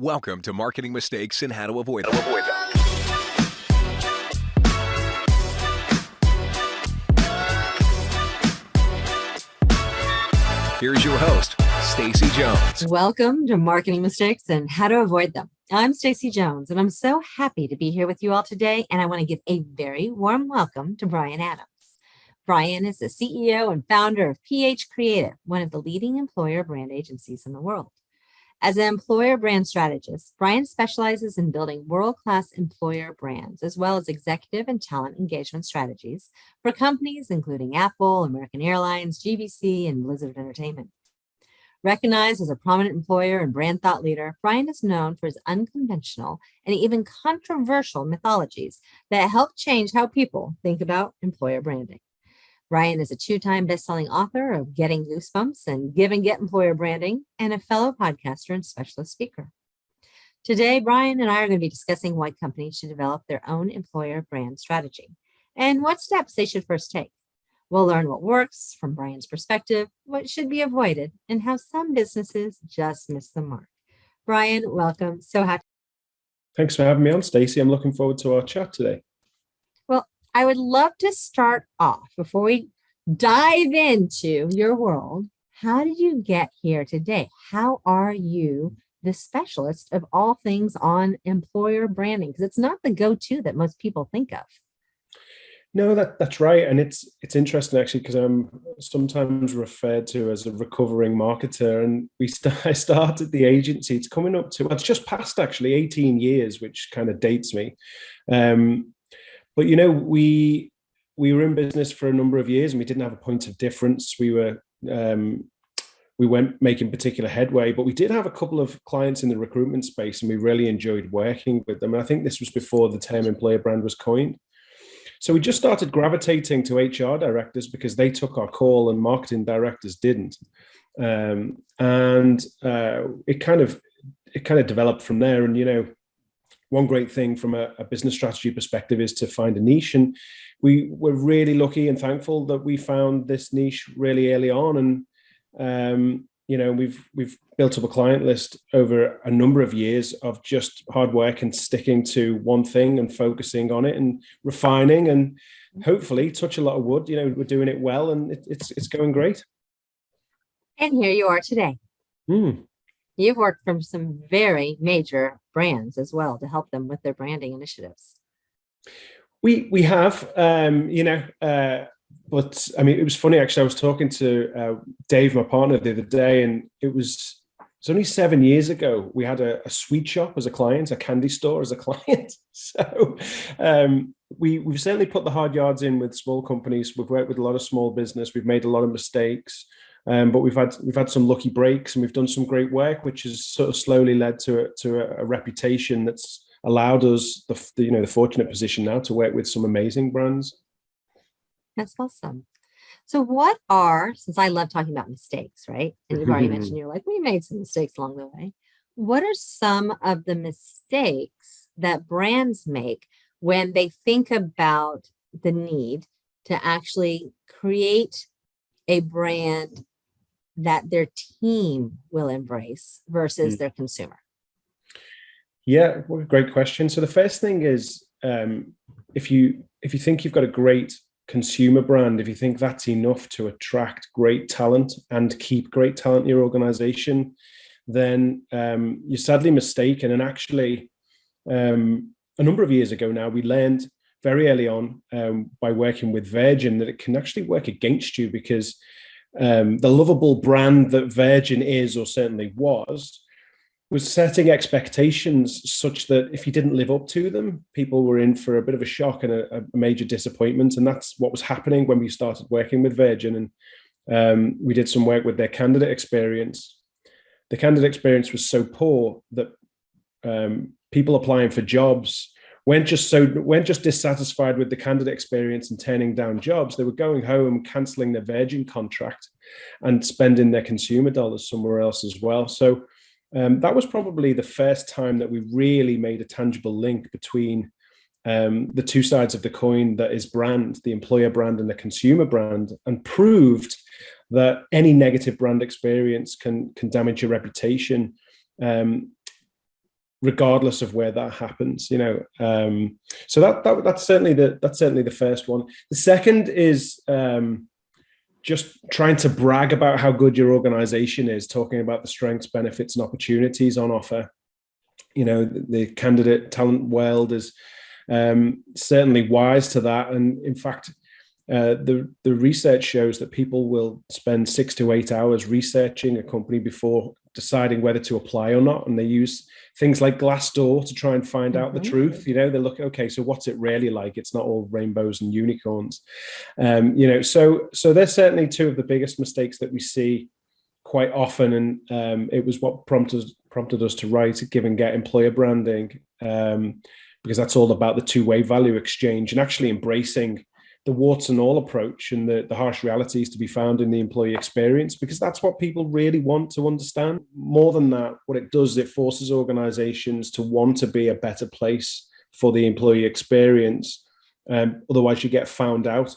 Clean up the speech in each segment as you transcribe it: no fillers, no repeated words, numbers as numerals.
Welcome to Marketing Mistakes and How to Avoid Them. Here's your host, Stacy Jones. Welcome to Marketing Mistakes and How to Avoid Them. I'm Stacy Jones, and I'm so happy to be here with you all today, and I want to give a very warm welcome to Bryan Adams. Bryan is the CEO and founder of Ph.Creative, one of the leading employer brand agencies in the world. As an employer brand strategist, Bryan specializes in building world-class employer brands, as well as executive and talent engagement strategies for companies including Apple, American Airlines, GVC, and Blizzard Entertainment. Recognized as a prominent employer and brand thought leader, Bryan is known for his unconventional and even controversial methodologies that help change how people think about employer branding. Bryan is a two-time best-selling author of Getting Goosebumps and Give and Get Employer Branding, and a fellow podcaster and specialist speaker. Today, Bryan and I are going to be discussing why companies should develop their own employer brand strategy and what steps they should first take. We'll learn what works from Bryan's perspective, what should be avoided, and how some businesses just miss the mark. Bryan, welcome. So happy. Thanks for having me on, Stacy. I'm looking forward to our chat today. Well, I would love to start off before we dive into your world. How did you get here today? How are you the specialist of all things on employer branding? Because it's not the go-to that most people think of. No, that's right. And it's interesting, actually, because I'm sometimes referred to as a recovering marketer. And I started the agency. It's coming up to, it's just past, actually, 18 years, which kind of dates me. But, you know, we were in business for a number of years and we didn't have a point of difference. We weren't making particular headway, but we did have a couple of clients in the recruitment space and we really enjoyed working with them. And I think this was before the term employer brand was coined. So we just started gravitating to HR directors because they took our call and marketing directors didn't. It kind of developed from there. And, you know, one great thing from a business strategy perspective is to find a niche. And we were really lucky and thankful that we found this niche really early on. And, you know, we've built up a client list over a number of years of just hard work and sticking to one thing and focusing on it and refining and hopefully, touch a lot of wood, you know, we're doing it well and it's going great. And here you are today. You've worked for some very major brands as well to help them with their branding initiatives. We have, but I mean, it was funny, actually. I was talking to Dave, my partner, the other day, and it's only 7 years ago. We had a sweet shop as a client, a candy store as a client. So we've certainly put the hard yards in with small companies. We've worked with a lot of small business. We've made a lot of mistakes. But we've had some lucky breaks and we've done some great work, which has sort of slowly led to a reputation that's allowed us the fortunate position now to work with some amazing brands. That's awesome. So since I love talking about mistakes, right? And you've already mentioned, you're like, we made some mistakes along the way. What are some of the mistakes that brands make when they think about the need to actually create a brand that their team will embrace versus their consumer? Yeah, what a great question. So the first thing is, if you think you've got a great consumer brand, if you think that's enough to attract great talent and keep great talent in your organization, then you're sadly mistaken. And actually, a number of years ago now, we learned very early on by working with Virgin that it can actually work against you because the lovable brand that Virgin is, or certainly was setting expectations such that if you didn't live up to them, people were in for a bit of a shock and a major disappointment. And that's what was happening when we started working with Virgin. And we did some work with their candidate experience. The candidate experience was so poor that people applying for jobs weren't just dissatisfied with the candidate experience and turning down jobs. They were going home, cancelling their Virgin contract and spending their consumer dollars somewhere else as well. So that was probably the first time that we really made a tangible link between the two sides of the coin, that is brand, the employer brand and the consumer brand, and proved that any negative brand experience can damage your reputation. regardless of where that happens. So that's certainly the first one. The second is just trying to brag about how good your organization is, talking about the strengths, benefits, and opportunities on offer. The candidate talent world is certainly wise to that. And in fact, the research shows that people will spend 6 to 8 hours researching a company before deciding whether to apply or not. And they use things like Glassdoor to try and find out the truth. They look, okay, so what's it really like? It's not all rainbows and unicorns. So they're certainly two of the biggest mistakes that we see quite often. And it was what prompted us to write Give and Get Employer Branding, because that's all about the two-way value exchange and actually embracing the warts and all approach and the harsh realities to be found in the employee experience, because that's what people really want to understand. More than that, what it does is it forces organizations to want to be a better place for the employee experience. Otherwise, you get found out.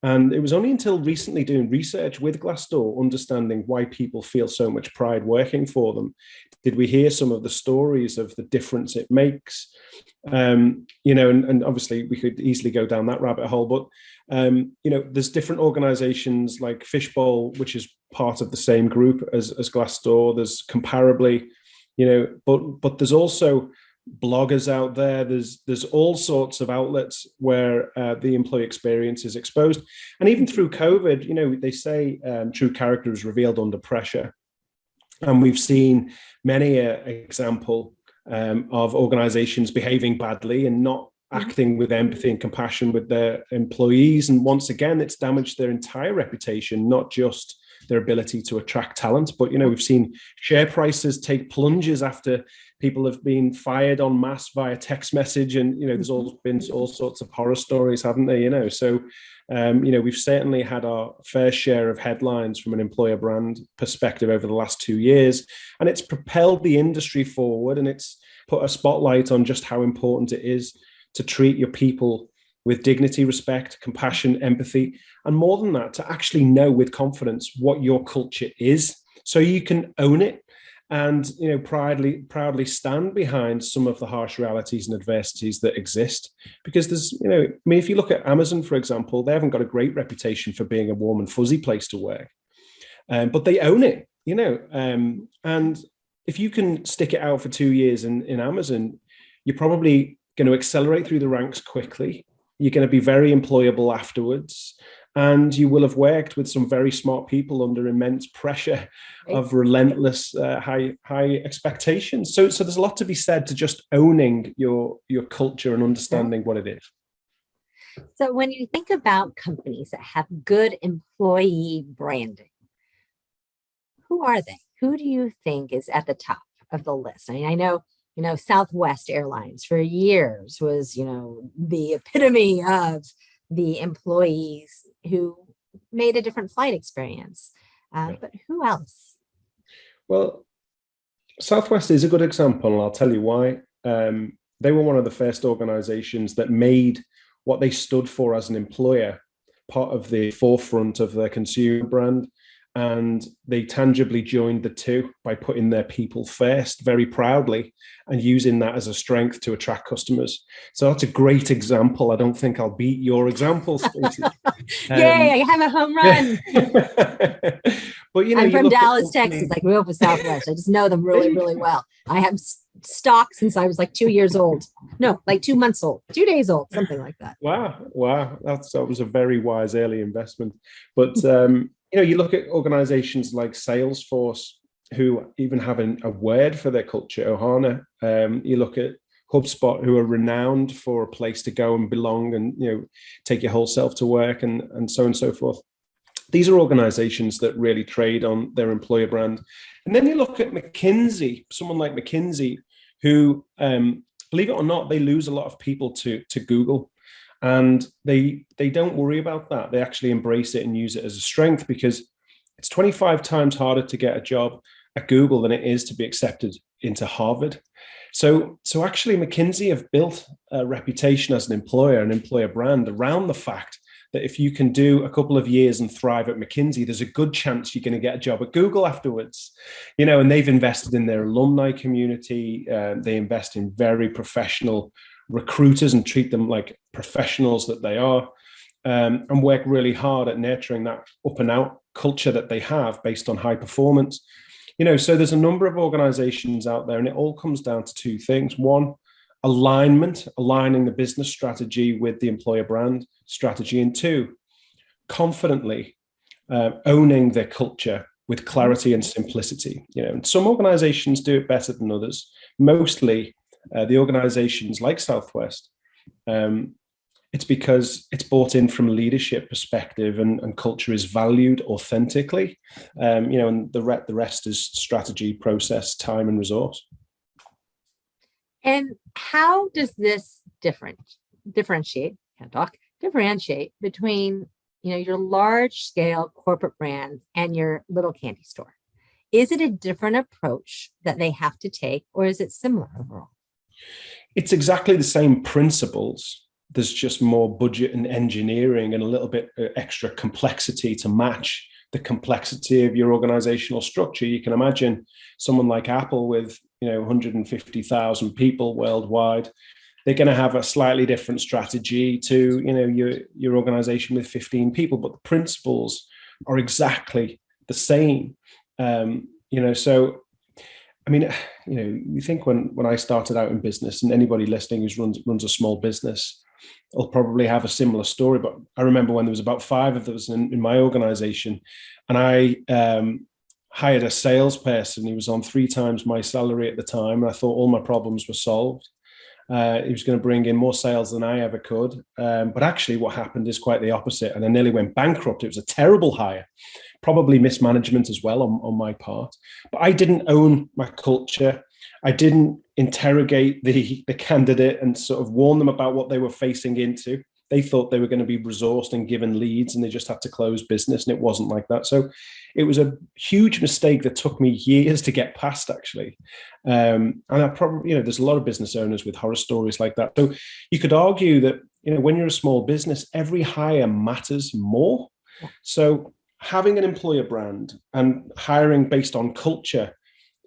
And it was only until recently doing research with Glassdoor, understanding why people feel so much pride working for them, did we hear some of the stories of the difference it makes. And obviously we could easily go down that rabbit hole, but there's different organizations like Fishbowl, which is part of the same group as Glassdoor. There's comparably, but there's also bloggers out there. There's all sorts of outlets where the employee experience is exposed. And even through COVID, they say true character is revealed under pressure. And we've seen many example of organizations behaving badly and not acting with empathy and compassion with their employees. And once again, it's damaged their entire reputation, not just their ability to attract talent. But, we've seen share prices take plunges after people have been fired en masse via text message. And, there's been all sorts of horror stories, haven't there? So, we've certainly had our fair share of headlines from an employer brand perspective over the last 2 years. And it's propelled the industry forward, and it's put a spotlight on just how important it is to treat your people with dignity, respect, compassion, empathy, and more than that, to actually know with confidence what your culture is, so you can own it and proudly stand behind some of the harsh realities and adversities that exist. Because there's, if you look at Amazon, for example, they haven't got a great reputation for being a warm and fuzzy place to work, but they own it, and if you can stick it out for 2 years in Amazon, you're probably going to accelerate through the ranks quickly. You're going to be very employable afterwards, and you will have worked with some very smart people under immense pressure of relentless high expectations. So there's a lot to be said to just owning your culture and understanding what it is. So when you think about companies that have good employee branding, who are they? Who do you think is at the top of the list? I mean, I know Southwest Airlines for years was, the epitome of the employees who made a different flight experience. But who else? Well, Southwest is a good example, and I'll tell you why. They were one of the first organizations that made what they stood for as an employer part of the forefront of their consumer brand. And they tangibly joined the two by putting their people first very proudly and using that as a strength to attract customers. So that's a great example. I don't think I'll beat your example, Stacey. Yay, I have a home run. But I'm from Dallas, Texas. I grew up with Southwest. I just know them really, really well. I have stock since I was like 2 years old. No, like 2 months old, 2 days old, something like that. Wow. That was a very wise early investment. But you look at organizations like Salesforce, who even have a word for their culture, Ohana. You look at HubSpot, who are renowned for a place to go and belong and, take your whole self to work and so on and so forth. These are organizations that really trade on their employer brand. And then you look at McKinsey, someone like McKinsey, who, believe it or not, they lose a lot of people to Google. And they don't worry about that. They actually embrace it and use it as a strength, because it's 25 times harder to get a job at Google than it is to be accepted into Harvard. So actually McKinsey have built a reputation as an employer brand around the fact that if you can do a couple of years and thrive at McKinsey, there's a good chance you're going to get a job at Google afterwards. And they've invested in their alumni community. They invest in very professional recruiters and treat them like professionals that they are, and work really hard at nurturing that up and out culture that they have based on high performance. So there's a number of organizations out there, and it all comes down to two things. One, aligning the business strategy with the employer brand strategy. And two, confidently owning their culture with clarity and simplicity. And some organizations do it better than others. Mostly the organizations like Southwest, it's because it's brought in from a leadership perspective, and culture is valued authentically. And the rest is strategy, process, time, and resource. And how does this differentiate between, your large scale corporate brand and your little candy store? Is it a different approach that they have to take, or is it similar overall? It's exactly the same principles. There's just more budget and engineering and a little bit extra complexity to match the complexity of your organizational structure. You can imagine someone like Apple with 150,000 people worldwide. They're going to have a slightly different strategy to your organization with 15 people, but the principles are exactly the same. So you think when I started out in business, and anybody listening who runs a small business will probably have a similar story. But I remember when there was about 5 of us in my organization, and I hired a salesperson. He was on 3 times my salary at the time. And I thought all my problems were solved. He was going to bring in more sales than I ever could. But actually what happened is quite the opposite. And I nearly went bankrupt. It was a terrible hire, probably mismanagement as well on my part. But I didn't own my culture. I didn't interrogate the candidate and sort of warn them about what they were facing into. They thought they were going to be resourced and given leads, and they just had to close business. And it wasn't like that. So it was a huge mistake that took me years to get past, actually. And I probably, there's a lot of business owners with horror stories like that. So you could argue that, when you're a small business, every hire matters more. So having an employer brand and hiring based on culture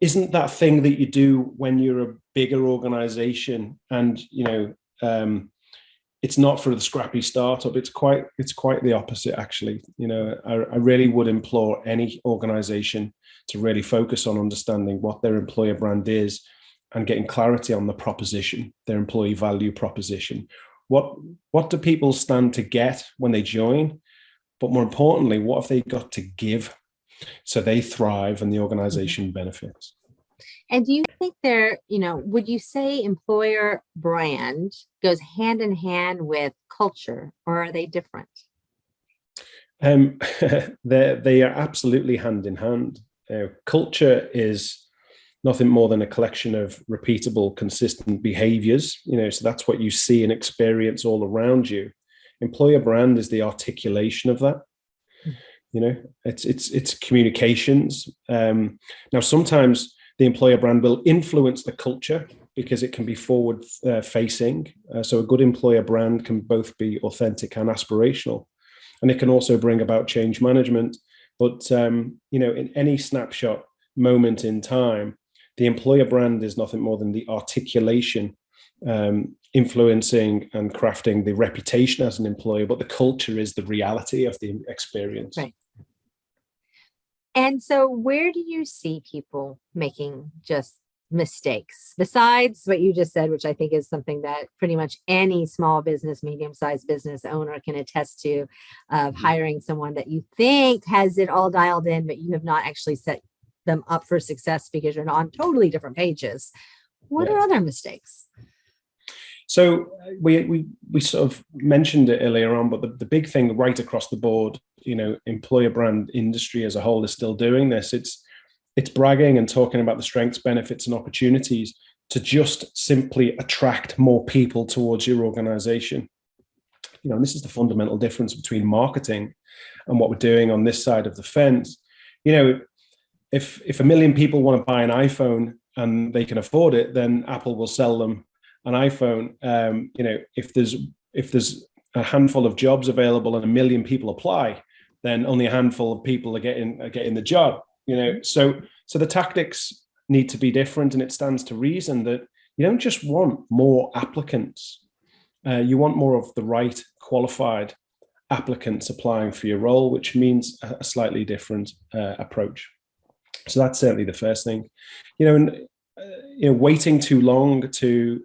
isn't that thing that you do when you're a bigger organization, and it's not for the scrappy startup. It's quite the opposite, actually. I really would implore any organization to really focus on understanding what their employer brand is and getting clarity on the proposition, their employee value proposition. What do people stand to get when they join? But more importantly, what have they got to give so they thrive and the organization benefits? And do you think would you say employer brand goes hand in hand with culture, or are they different? They are absolutely hand in hand. Culture is nothing more than a collection of repeatable, consistent behaviors. So that's what you see and experience all around you. Employer brand is the articulation of that. It's communications. Now, sometimes the employer brand will influence the culture because it can be forward facing. So a good employer brand can both be authentic and aspirational, and it can also bring about change management. But in any snapshot moment in time, the employer brand is nothing more than the articulation, influencing and crafting the reputation as an employer, but the culture is the reality of the experience. Right. And so where do you see people making just mistakes besides what you just said, which I think is something that pretty much any small business, medium-sized business owner can attest to, of hiring someone that you think has it all dialed in, but you have not actually set them up for success because you're on totally different pages. What are other mistakes? So we sort of mentioned it earlier on, but the big thing right across the board, employer brand industry as a whole is still doing this. It's bragging and talking about the strengths, benefits, and opportunities to just simply attract more people towards your organization. And this is the fundamental difference between marketing and what we're doing on this side of the fence. If 1 million people want to buy an iPhone and they can afford it, then Apple will sell them an iPhone. If there's a handful of jobs available and 1 million people apply, then only a handful of people are getting the job. So the tactics need to be different, and it stands to reason that you don't just want more applicants. You want more of the right qualified applicants applying for your role, which means a slightly different approach. So that's certainly the first thing. Waiting too long to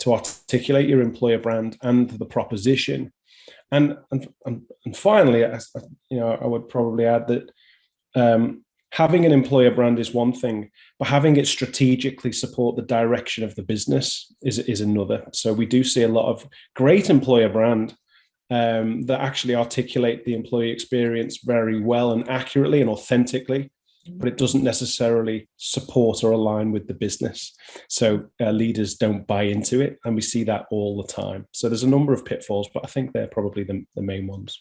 articulate your employer brand and the proposition, and finally, I would probably add that having an employer brand is one thing, but having it strategically support the direction of the business is another. So we do see a lot of great employer brand that actually articulate the employee experience very well and accurately and authentically, but it doesn't necessarily support or align with the business. So leaders don't buy into it, and we see that all the time. So there's a number of pitfalls, but I think they're probably the main ones.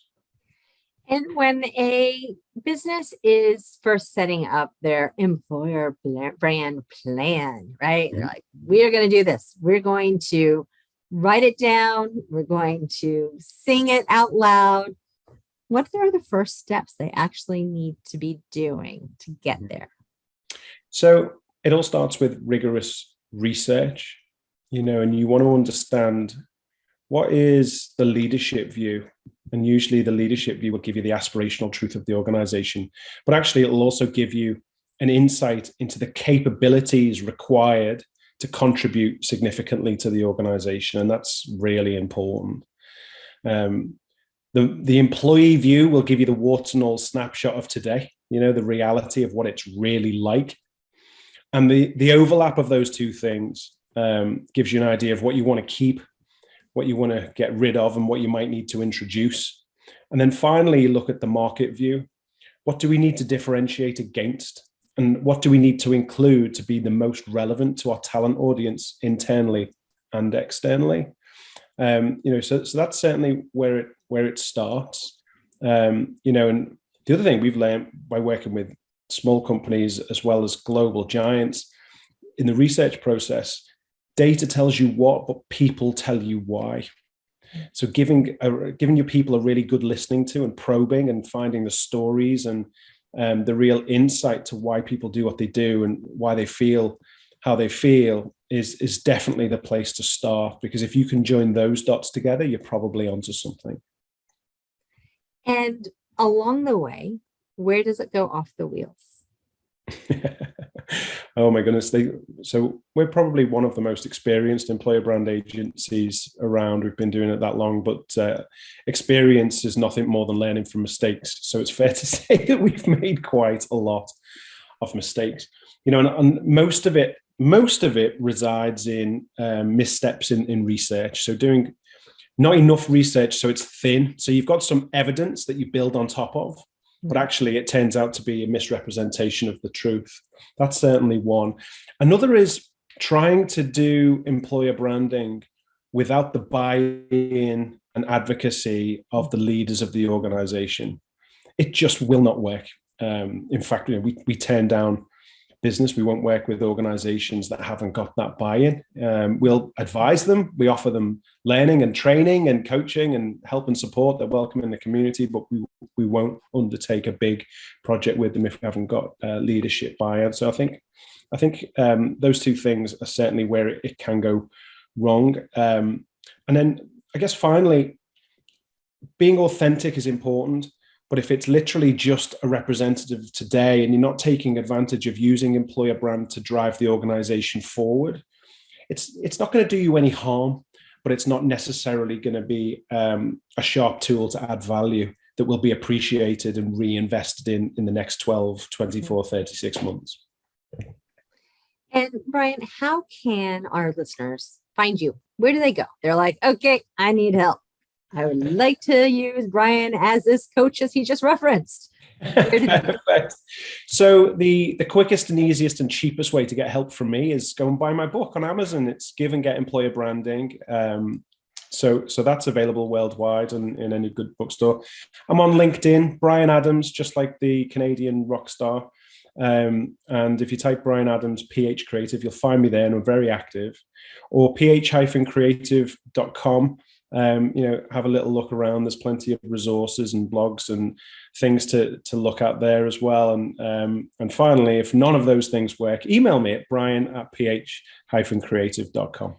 And when a business is first setting up their employer brand plan, right? They're like, we're going to do this. We're going to write it down. We're going to sing it out loud. What are the first steps they actually need to be doing to get there? So it all starts with rigorous research, and you want to understand what is the leadership view. And usually the leadership view will give you the aspirational truth of the organization, but actually it'll also give you an insight into the capabilities required to contribute significantly to the organization. And that's really important. The employee view will give you the warts and all snapshot of today, the reality of what it's really like. And the overlap of those two things gives you an idea of what you want to keep, what you want to get rid of, and what you might need to introduce. And then finally, you look at the market view. What do we need to differentiate against? And what do we need to include to be the most relevant to our talent audience internally and externally? So that's certainly where it starts. And the other thing we've learned by working with small companies as well as global giants in the research process, data tells you what, but people tell you why. So giving your people a really good listening to and probing and finding the stories and the real insight to why people do what they do and why they feel how they feel is definitely the place to start, because if you can join those dots together, you're probably onto something. And along the way, where does it go off the wheels? Oh my goodness. So we're probably one of the most experienced employer brand agencies around. We've been doing it that long, but experience is nothing more than learning from mistakes. So it's fair to say that we've made quite a lot of mistakes, and most of it resides in missteps in research. So doing not enough research, so it's thin. So you've got some evidence that you build on top of, but actually it turns out to be a misrepresentation of the truth. That's certainly one. Another is trying to do employer branding without the buy-in and advocacy of the leaders of the organization. It just will not work. In fact, we turn down business. We won't work with organizations that haven't got that buy-in. We'll advise them. We offer them learning and training and coaching and help and support. They're welcome in the community, but we won't undertake a big project with them if we haven't got leadership buy-in. So I think those two things are certainly where it can go wrong. And then I guess finally, being authentic is important. But if it's literally just a representative today and you're not taking advantage of using employer brand to drive the organization forward, it's not going to do you any harm, but it's not necessarily going to be a sharp tool to add value that will be appreciated and reinvested in the next 12, 24, 36 months. And Bryan, how can our listeners find you? Where do they go? They're like, okay, I need help. I would like to use Bryan as this coach as he just referenced. Perfect. So the quickest and easiest and cheapest way to get help from me is go and buy my book on Amazon. It's Give and Get Employer Branding. So that's available worldwide and in any good bookstore. I'm on LinkedIn, Bryan Adams, just like the Canadian rock star. And if you type Bryan Adams, Ph.Creative, you'll find me there, and I'm very active. Or ph-creative.com. have a little look around. There's plenty of resources and blogs and things to look at there as well. And finally, if none of those things work, email me at Bryan@Ph.Creative.com.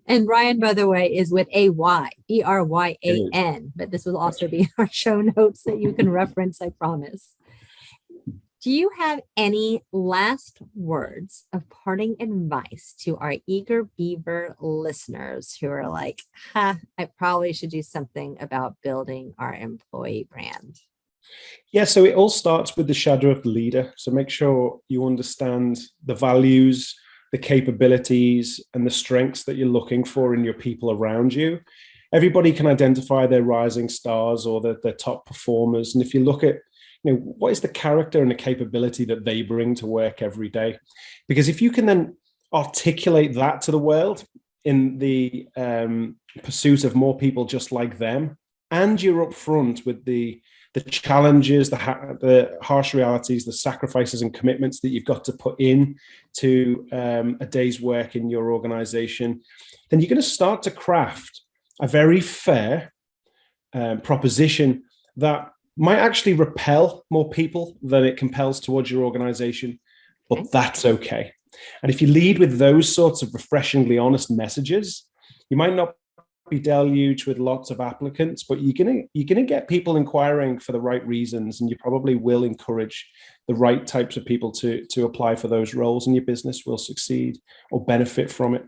And Bryan, by the way, is with a Y, Bryan, but this will also be in our show notes that you can reference, I promise. Do you have any last words of parting advice to our eager beaver listeners who are like, I probably should do something about building our employee brand? Yeah, so it all starts with the shadow of the leader. So make sure you understand the values, the capabilities, and the strengths that you're looking for in your people around you. Everybody can identify their rising stars or their top performers. And if you look at what is the character and the capability that they bring to work every day? Because if you can then articulate that to the world in the pursuit of more people just like them, and you're upfront with the challenges, the harsh realities, the sacrifices and commitments that you've got to put in to a day's work in your organization, then you're going to start to craft a very fair proposition that might actually repel more people than it compels towards your organization, but that's okay. And if you lead with those sorts of refreshingly honest messages, you might not be deluged with lots of applicants, but you're gonna get people inquiring for the right reasons, and you probably will encourage the right types of people to apply for those roles, and your business will succeed or benefit from it.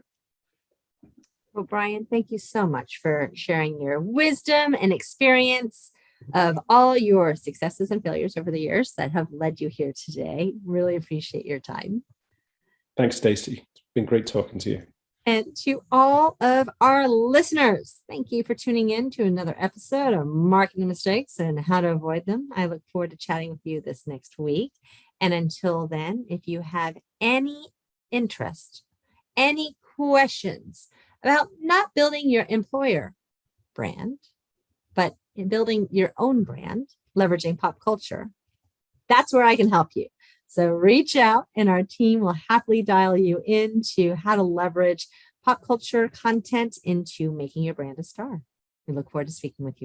Well, Bryan, thank you so much for sharing your wisdom and experience of all your successes and failures over the years that have led you here today. Really appreciate your time. Thanks, Stacy. It's been great talking to you. And to all of our listeners, thank you for tuning in to another episode of Marketing Mistakes and How to Avoid Them. I look forward to chatting with you this next week. And until then, if you have any interest, any questions about not building your employer brand, but in building your own brand, leveraging pop culture, that's where I can help you. So reach out and our team will happily dial you into how to leverage pop culture content into making your brand a star. We look forward to speaking with you.